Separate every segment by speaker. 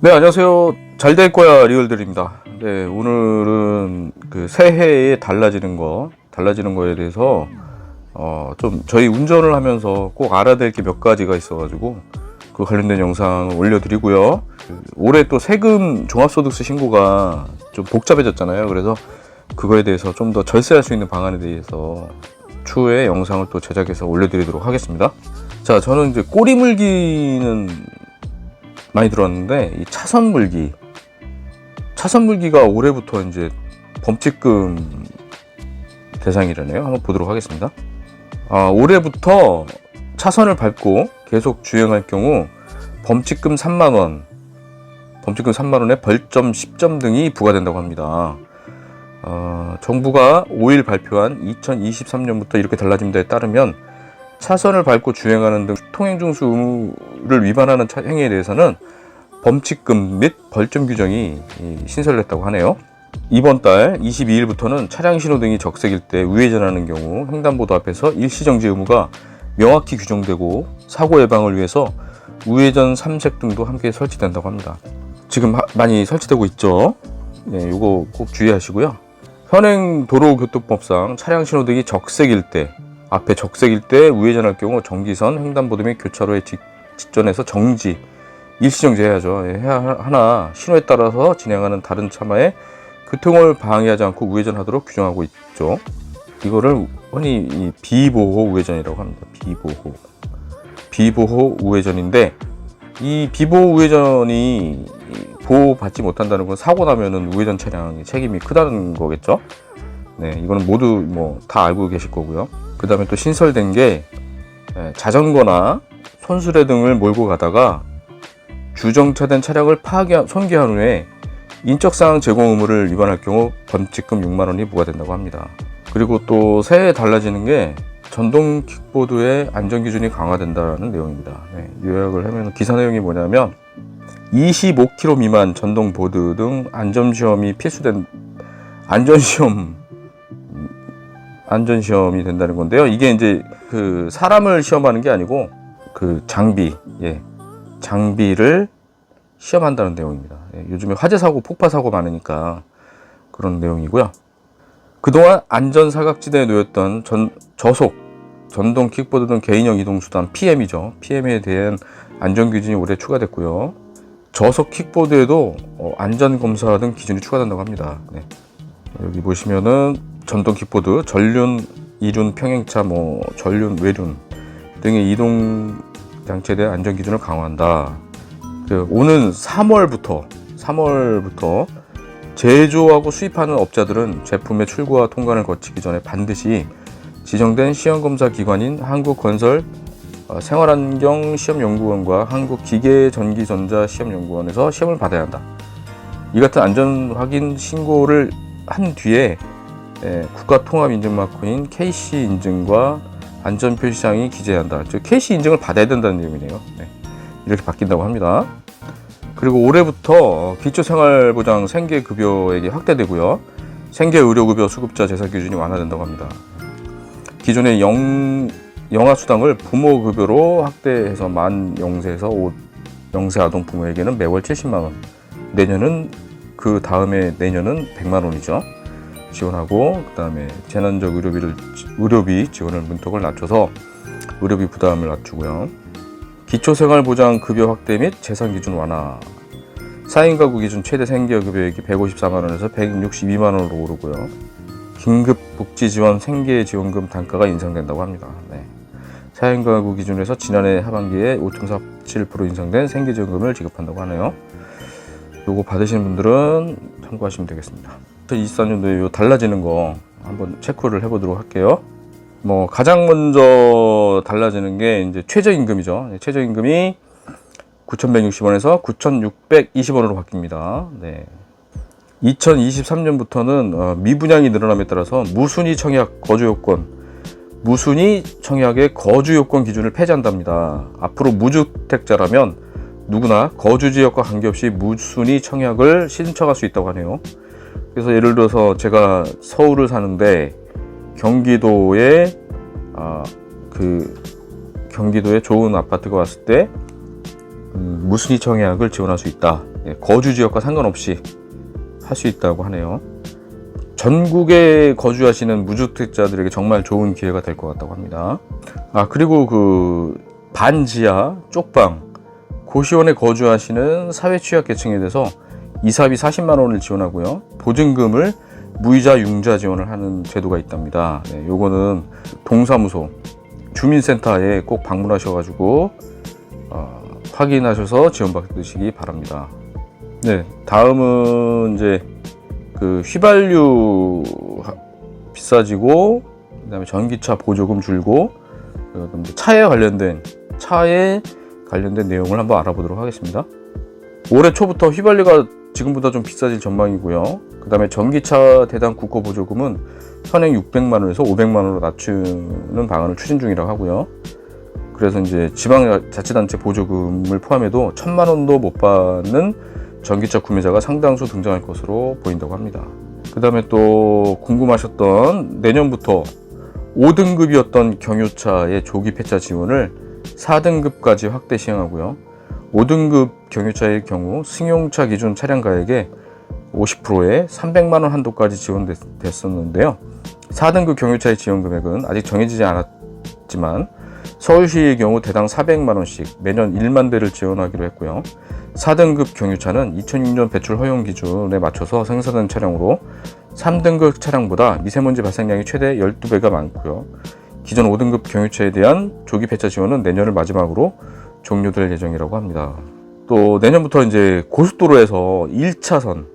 Speaker 1: 네, 안녕하세요. 잘 될 거야 리얼들입니다. 네, 오늘은 그 새해에 달라지는 거에 대해서 좀 저희 운전을 하면서 꼭 알아야 될 게 몇 가지가 있어가지고 그 관련된 영상을 올려드리고요. 올해 또 세금 종합소득세 신고가 좀 복잡해졌잖아요. 그래서 그거에 대해서 좀 더 절세할 수 있는 방안에 대해서 추후에 영상을 또 제작해서 올려드리도록 하겠습니다. 자, 저는 이제 꼬리 물기는 많이 들었는데 이 차선 물기가 올해부터 이제 범칙금 대상이라네요. 한번 보도록 하겠습니다. 올해부터 차선을 밟고 계속 주행할 경우 범칙금 3만원, 범칙금 3만원에 벌점 10점 등이 부과된다고 합니다. 정부가 5일 발표한 2023년부터 이렇게 달라집니다에 따르면 차선을 밟고 주행하는 등 통행중수 의무를 위반하는 행위에 대해서는 범칙금 및 벌점 규정이 신설됐다고 하네요. 이번 달 22일부터는 차량 신호등이 적색일 때 우회전하는 경우 횡단보도 앞에서 일시정지 의무가 명확히 규정되고 사고 예방을 위해서 우회전 3색 등도 함께 설치된다고 합니다. 지금 많이 설치되고 있죠. 네, 이거 꼭 주의하시고요. 현행 도로교통법상 차량 신호등이 적색일 때, 앞에 적색일 때 우회전할 경우 정지선, 횡단보도 및 교차로에 직전에서 정지, 일시정지 해야죠. 해야 하나 신호에 따라서 진행하는 다른 차마에 교통을 방해하지 않고 우회전하도록 규정하고 있죠. 이거를 흔히 비보호 우회전이라고 합니다. 비보호 우회전인데, 이 비보호 우회전이 보호받지 못한다는 건 사고 나면은 우회전 차량의 책임이 크다는 거겠죠. 네, 이거는 모두 다 알고 계실 거고요. 그 다음에 또 신설된 게 자전거나 손수레 등을 몰고 가다가 주정차된 차량을 손괴한 후에 인적사항 제공 의무를 위반할 경우 범칙금 6만원이 부과된다고 합니다. 그리고 또 새해 달라지는 게 전동 킥보드의 안전기준이 강화된다는 내용입니다. 네, 요약을 하면 기사 내용이 뭐냐면 25km 미만 전동 보드 등 안전시험이 필수된 안전시험이 된다는 건데요. 이게 이제 그 사람을 시험하는 게 아니고 그 장비를 시험한다는 내용입니다. 요즘에 화재사고, 폭파사고 많으니까 그런 내용이고요. 그동안 안전사각지대에 놓였던 저속, 전동 킥보드 등 개인형 이동수단 PM이죠. PM에 대한 안전기준이 올해 추가됐고요. 저속 킥보드에도 안전검사 등 기준이 추가된다고 합니다. 네. 여기 보시면은 전동 킥보드, 전륜, 이륜, 평행차, 전륜, 외륜 등의 이동 장치에 대한 안전 기준을 강화한다. 오는 3월부터 제조하고 수입하는 업자들은 제품의 출고와 통관을 거치기 전에 반드시 지정된 시험검사 기관인 한국건설 생활환경시험연구원과 한국기계전기전자시험연구원에서 시험을 받아야 한다. 이 같은 안전 확인 신고를 한 뒤에 국가통합인증마크인 KC 인증과 안전표시사항이 기재해야 한다. 즉 KC 인증을 받아야 된다는 내용이네요. 네, 이렇게 바뀐다고 합니다. 그리고 올해부터 기초생활보장 생계급여액이 확대되고요. 생계의료급여 수급자 재산 기준이 완화된다고 합니다. 기존의 영아수당을 부모급여로 확대해서 만 0세에서 5영세 아동 부모에게는 매월 70만원, 그 다음에 내년은 100만원이죠. 지원하고, 그 다음에 재난적 의료비 지원을 문턱을 낮춰서 의료비 부담을 낮추고요. 기초생활보장급여 확대 및 재산기준 완화, 4인 가구 기준 최대 생계급여액이 154만원에서 162만원으로 오르고요. 긴급복지지원 생계지원금 단가가 인상된다고 합니다. 네. 4인 가구 기준에서 지난해 하반기에 5.47% 인상된 생계지원금을 지급한다고 하네요. 요거 받으시는 분들은 참고하시면 되겠습니다. 2024년도에 달라지는 거 한번 체크를 해보도록 할게요. 가장 먼저 달라지는 게 이제 최저임금이죠. 최저임금이 9,160원에서 9,620원으로 바뀝니다. 네. 2023년부터는 미분양이 늘어남에 따라서 무순위 청약의 거주 요건 기준을 폐지한답니다. 앞으로 무주택자라면 누구나 거주 지역과 관계없이 무순위 청약을 신청할 수 있다고 하네요. 그래서 예를 들어서 제가 서울을 사는데 경기도에 좋은 아파트가 왔을 때 무순위 청약을 지원할 수 있다. 거주 지역과 상관없이 할 수 있다고 하네요. 전국에 거주하시는 무주택자들에게 정말 좋은 기회가 될 것 같다고 합니다. 그리고 그 반지하 쪽방 고시원에 거주하시는 사회취약계층에 대해서 이사비 40만 원을 지원하고요. 보증금을 무이자 융자 지원을 하는 제도가 있답니다. 요거는 동사무소 주민센터에 꼭 방문하셔가지고 확인하셔서 지원받으시기 바랍니다. 다음은 이제 그 휘발유 비싸지고, 그다음에 전기차 보조금 줄고, 차에 관련된 내용을 한번 알아보도록 하겠습니다. 올해 초부터 휘발유가 지금보다 좀 비싸질 전망이고요. 그 다음에 전기차 대당 국고 보조금은 현행 600만 원에서 500만 원으로 낮추는 방안을 추진 중이라고 하고요. 그래서 이제 지방자치단체 보조금을 포함해도 1000만 원도 못 받는 전기차 구매자가 상당수 등장할 것으로 보인다고 합니다. 그 다음에 또 궁금하셨던 내년부터 5등급이었던 경유차의 조기 폐차 지원을 4등급까지 확대 시행하고요. 5등급 경유차의 경우 승용차 기준 차량가액의 50%에 300만 원 한도까지 지원됐었는데요. 4등급 경유차의 지원 금액은 아직 정해지지 않았지만 서울시의 경우 대당 400만 원씩 매년 1만 대를 지원하기로 했고요. 4등급 경유차는 2006년 배출 허용 기준에 맞춰서 생산된 차량으로 3등급 차량보다 미세먼지 발생량이 최대 12배가 많고요. 기존 5등급 경유차에 대한 조기 폐차 지원은 내년을 마지막으로 종료될 예정이라고 합니다. 또 내년부터 이제 고속도로에서 1차선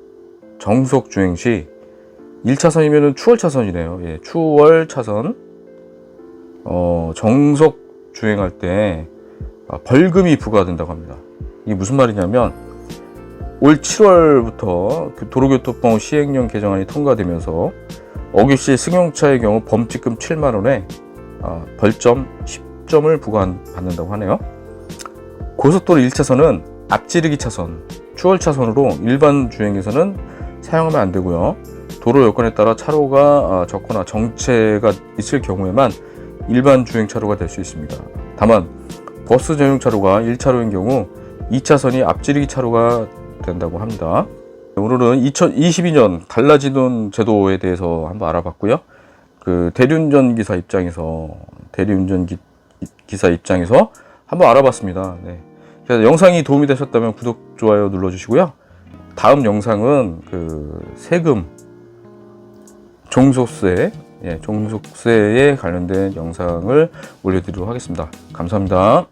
Speaker 1: 정속 주행 시 1차선이면 추월 차선이네요. 추월 차선 정속 주행할 때 벌금이 부과된다고 합니다. 이게 무슨 말이냐면 올 7월부터 도로교통법 시행령 개정안이 통과되면서 어기 시 승용차의 경우 범칙금 7만 원에 벌점 10점을 부과받는다고 하네요. 고속도로 1차선은 앞지르기 차선, 추월 차선으로 일반 주행에서는 사용하면 안 되고요. 도로 여건에 따라 차로가 적거나 정체가 있을 경우에만 일반 주행 차로가 될 수 있습니다. 다만 버스 전용 차로가 1차로인 경우 2차선이 앞지르기 차로가 된다고 합니다. 오늘은 2022년 달라지는 제도에 대해서 한번 알아봤고요. 그 대리운전 기사 입장에서 한번 알아봤습니다. 그래서 영상이 도움이 되셨다면 구독, 좋아요 눌러주시고요. 다음 영상은 그 세금, 종속세에 관련된 영상을 올려드리도록 하겠습니다. 감사합니다.